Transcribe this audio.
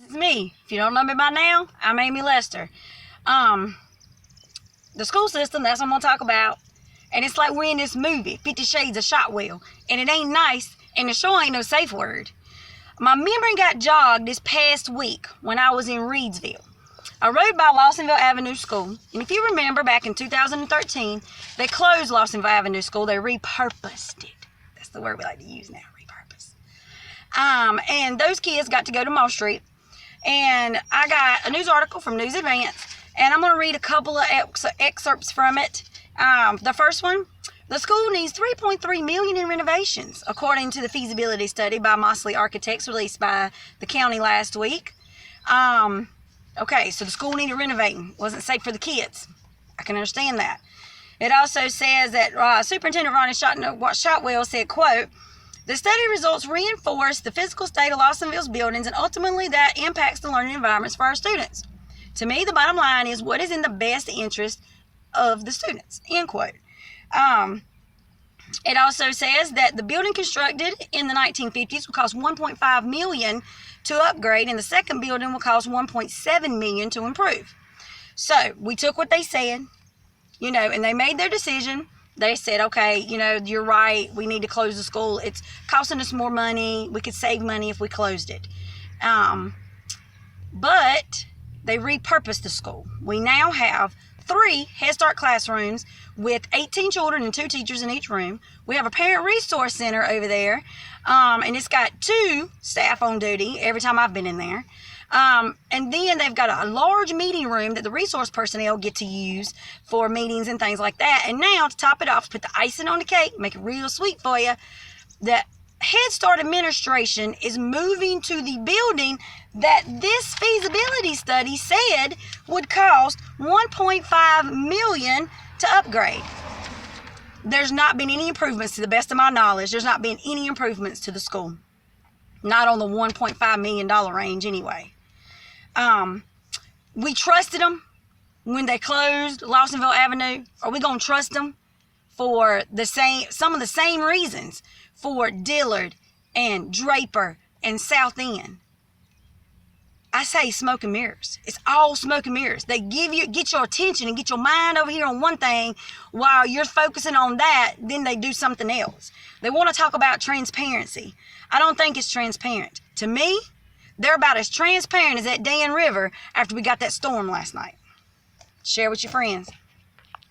It's me. If you don't know me by now, I'm Amy Lester. The school system, that's what I'm going to talk about. And it's like we're in this movie, 50 Shades of Shotwell. And it ain't nice, and the show ain't no safe word. My memory got jogged this past week when I was in Reidsville. I rode by Lawsonville Avenue School, and if you remember, back in 2013, they closed Lawsonville Avenue School. They repurposed it. That's the word we like to use now, repurpose. And those kids got to go to Mall Street, and I got a news article from News Advance, and I'm going to read a couple of excerpts from it. The first one, the school needs $3.3 million in renovations, according to the feasibility study by Mosley Architects released by the county last week. Okay, so the school needed renovating. Wasn't safe for the kids. I can understand that. It also says that Superintendent Ronnie Shotwell said, quote, the study results reinforce the physical state of Lawsonville's buildings and ultimately that impacts the learning environments for our students. To me, the bottom line is what is in the best interest of the students, end quote. It also says that the building constructed in the 1950s will cost $1.5 million to upgrade, and the second building will cost $1.7 million to improve. So we took what they said, and they made their decision. They said, okay, you're right. We need to close the school. It's costing us more money. We could save money if we closed it. But they repurposed the school. We now have 3 Head Start classrooms with 18 children and 2 teachers in each room. We have a parent resource center over there, and it's got 2 staff on duty every time I've been in there. And then they've got a large meeting room that the resource personnel get to use for meetings and things like that. And now, to top it off, put the icing on the cake, make it real sweet for you, the Head Start administration is moving to the building that this feasibility study said would cost $1.5 million to upgrade. There's not been any improvements, to the best of my knowledge. There's not been any improvements to the school. Not on the $1.5 million range anyway. We trusted them when they closed Lawsonville Avenue. Are we going to trust them for some of the same reasons for Dillard and Draper and South End? I say smoke and mirrors. It's all smoke and mirrors. They get your attention and get your mind over here on one thing while you're focusing on that, then they do something else. They want to talk about transparency. I don't think it's transparent. To me, they're about as transparent as that Dan River after we got that storm last night. Share with your friends.